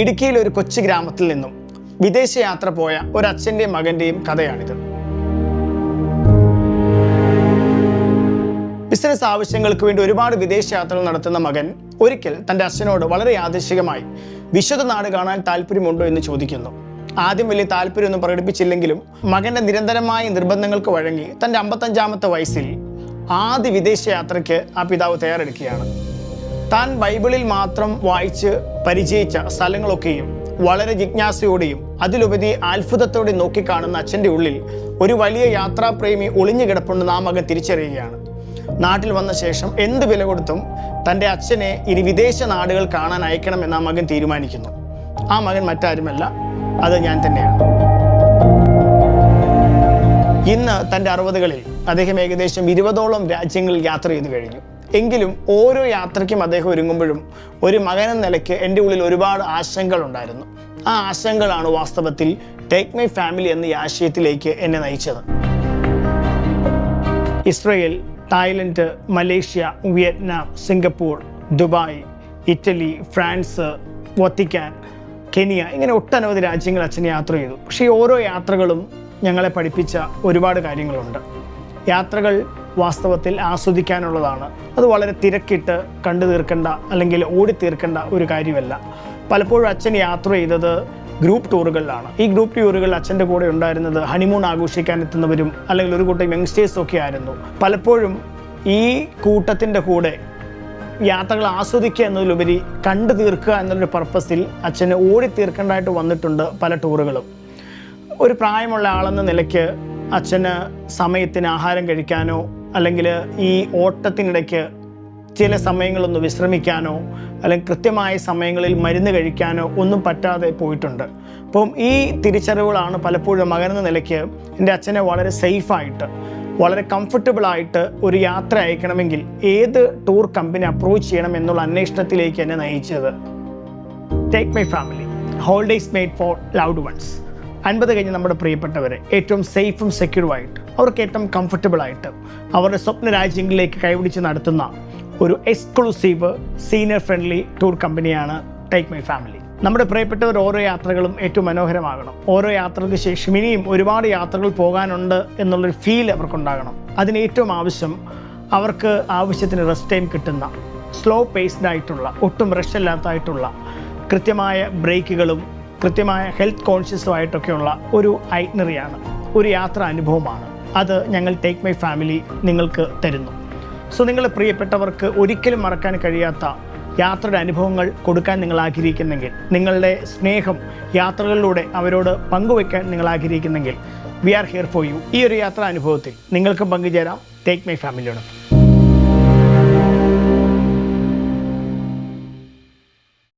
ഇടുക്കിയിലെ ഒരു കൊച്ചു ഗ്രാമത്തിൽ നിന്നും വിദേശയാത്ര പോയ ഒരച്ഛൻ്റെയും മകൻ്റെയും കഥയാണിത്. ബിസിനസ് ആവശ്യങ്ങൾക്ക് വേണ്ടി ഒരുപാട് വിദേശയാത്രകൾ നടത്തുന്ന മകൻ ഒരിക്കൽ തൻ്റെ അച്ഛനോട് വളരെ യാദൃശ്ചികമായി വിശുദ്ധ നാട് കാണാൻ താല്പര്യമുണ്ടോ എന്ന് ചോദിക്കുന്നു. ആദ്യം വലിയ താല്പര്യമൊന്നും പ്രകടിപ്പിച്ചില്ലെങ്കിലും മകൻ്റെ നിരന്തരമായ നിർബന്ധങ്ങൾക്ക് വഴങ്ങി തൻ്റെ 55-ാമത്തെ വയസ്സിൽ ആദ്യ വിദേശയാത്രയ്ക്ക് ആ പിതാവ് തയ്യാറെടുക്കുകയാണ്. താൻ ബൈബിളിൽ മാത്രം വായിച്ച് പരിചയിച്ച സ്ഥലങ്ങളൊക്കെയും വളരെ ജിജ്ഞാസയോടെയും അതിലുപരി അത്ഭുതത്തോടെ നോക്കിക്കാണുന്ന അച്ഛൻ്റെ ഉള്ളിൽ ഒരു വലിയ യാത്രാപ്രേമി ഒളിഞ്ഞു കിടപ്പുണ്ടെന്ന് ആ മകൻ തിരിച്ചറിയുകയാണ്. നാട്ടിൽ വന്ന ശേഷം എന്ത് വില കൊടുത്തും തൻ്റെ അച്ഛനെ ഇനി വിദേശ നാടുകൾ കാണാൻ അയക്കണമെന്ന് ആ മകൻ തീരുമാനിക്കുന്നു. ആ മകൻ മറ്റാരുമല്ല, അത് ഞാൻ തന്നെയാണ്. ഇന്ന് തൻ്റെ 60കളിൽ അദ്ദേഹം ഏകദേശം 20ഓളം രാജ്യങ്ങളിൽ യാത്ര ചെയ്തു കഴിഞ്ഞു. എങ്കിലും ഓരോ യാത്രയ്ക്കും അദ്ദേഹം ഒരുങ്ങുമ്പോഴും ഒരു മകനെന്ന നിലയ്ക്ക് എൻ്റെ ഉള്ളിൽ ഒരുപാട് ആശങ്കകളുണ്ടായിരുന്നു. ആ ആശങ്കകളാണ് വാസ്തവത്തിൽ ടേക്ക് മൈ ഫാമിലി എന്ന ഈ ആശയത്തിലേക്ക് എന്നെ നയിച്ചത്. Israel, Thailand, Malaysia, Vietnam, Singapore, Dubai, Italy, France, Vatican, Kenya, ഇങ്ങനെ ഒട്ടനവധി രാജ്യങ്ങൾ അച്ഛൻ യാത്ര ചെയ്തു. പക്ഷേ ഈ ഓരോ യാത്രകളും ഞങ്ങളെ പഠിപ്പിച്ച ഒരുപാട് കാര്യങ്ങളുണ്ട്. യാത്രകൾ വാസ്തവത്തിൽ ആസ്വദിക്കാനുള്ളതാണ്. അത് വളരെ തിരക്കിട്ട് കണ്ടു തീർക്കേണ്ട അല്ലെങ്കിൽ ഓടി തീർക്കേണ്ട ഒരു കാര്യമല്ല. പലപ്പോഴും അച്ഛൻ യാത്ര ചെയ്തത് ഗ്രൂപ്പ് ടൂറുകളിലാണ്. ഈ ഗ്രൂപ്പ് ടൂറുകളിൽ അച്ഛൻ്റെ കൂടെ ഉണ്ടായിരുന്നത് ഹണിമൂൺ ആഘോഷിക്കാൻ എത്തുന്നവരും അല്ലെങ്കിൽ ഒരു കൂട്ടം യങ്സ്റ്റേഴ്സും ഒക്കെ ആയിരുന്നു. പലപ്പോഴും ഈ കൂട്ടത്തിൻ്റെ കൂടെ യാത്രകൾ ആസ്വദിക്കുക എന്നതിലുപരി കണ്ടു തീർക്കുക എന്നൊരു പർപ്പസിൽ അച്ഛന് ഓടി തീർക്കേണ്ടതായിട്ട് വന്നിട്ടുണ്ട് പല ടൂറുകളും. ഒരു പ്രായമുള്ള ആളെന്ന നിലയ്ക്ക് അച്ഛന് സമയത്തിന് ആഹാരം കഴിക്കാനോ അല്ലെങ്കിൽ ഈ ഓട്ടത്തിനിടയ്ക്ക് ചില സമയങ്ങളൊന്ന് വിശ്രമിക്കാനോ അല്ലെങ്കിൽ കൃത്യമായ സമയങ്ങളിൽ മരുന്ന് കഴിക്കാനോ ഒന്നും പറ്റാതെ പോയിട്ടുണ്ട്. അപ്പം ഈ തിരിച്ചറിവുകളാണ് പലപ്പോഴും മകനെന്ന നിലയ്ക്ക് എൻ്റെ അച്ഛനെ വളരെ സേഫായിട്ട് വളരെ കംഫർട്ടബിളായിട്ട് ഒരു യാത്ര അയക്കണമെങ്കിൽ ഏത് ടൂർ കമ്പനി അപ്രോച്ച് ചെയ്യണം എന്നുള്ള അന്വേഷണത്തിലേക്ക് എന്നെ നയിച്ചത്. Take my family, holidays made for loved once. 50 കഴിഞ്ഞ് നമ്മുടെ പ്രിയപ്പെട്ടവരെ ഏറ്റവും സേഫും സെക്യൂറുമായിട്ട് അവർക്ക് ഏറ്റവും കംഫർട്ടബിളായിട്ട് അവരുടെ സ്വപ്ന രാജ്യങ്ങളിലേക്ക് കൈപിടിച്ച് നടത്തുന്ന ഒരു എക്സ്ക്ലൂസീവ് സീനിയർ ഫ്രണ്ട്ലി ടൂർ കമ്പനിയാണ് ടേക്ക് മൈ ഫാമിലി. നമ്മുടെ പ്രിയപ്പെട്ടവർ ഓരോ യാത്രകളും ഏറ്റവും മനോഹരമാകണം. ഓരോ യാത്രയ്ക്ക് ശേഷം ഇനിയും ഒരുപാട് യാത്രകൾ പോകാനുണ്ട് എന്നുള്ളൊരു ഫീൽ അവർക്കുണ്ടാകണം. അതിന് ഏറ്റവും ആവശ്യം അവർക്ക് ആവശ്യത്തിന് റെസ്റ്റ് ടൈം കിട്ടുന്ന, സ്ലോ പേസ്ഡ് ആയിട്ടുള്ള, ഒട്ടും റഷ് ഇല്ലാത്തതായിട്ടുള്ള, കൃത്യമായ ബ്രേക്കുകളും കൃത്യമായ ഹെൽത്ത് കോൺഷ്യസുമായിട്ടൊക്കെയുള്ള ഒരു ഐറ്റിനറിയാണ്, ഒരു യാത്രാ അനുഭവമാണ്. അത് ഞങ്ങൾ ടേക്ക് മൈ ഫാമിലി നിങ്ങൾക്ക് തരുന്നു. സോ നിങ്ങളുടെ പ്രിയപ്പെട്ടവർക്ക് ഒരിക്കലും മറക്കാൻ കഴിയാത്ത യാത്രയുടെ അനുഭവങ്ങൾ കൊടുക്കാൻ നിങ്ങൾ ആഗ്രഹിക്കുന്നെങ്കിൽ, നിങ്ങളുടെ സ്നേഹം യാത്രകളിലൂടെ അവരോട് പങ്കുവയ്ക്കാൻ നിങ്ങൾ ആഗ്രഹിക്കുന്നെങ്കിൽ, we are here for you. ഈ ഒരു യാത്രാ അനുഭവത്തിൽ നിങ്ങൾക്ക് പങ്കുചേരാം ടേക്ക് മൈ ഫാമിലിയോട്.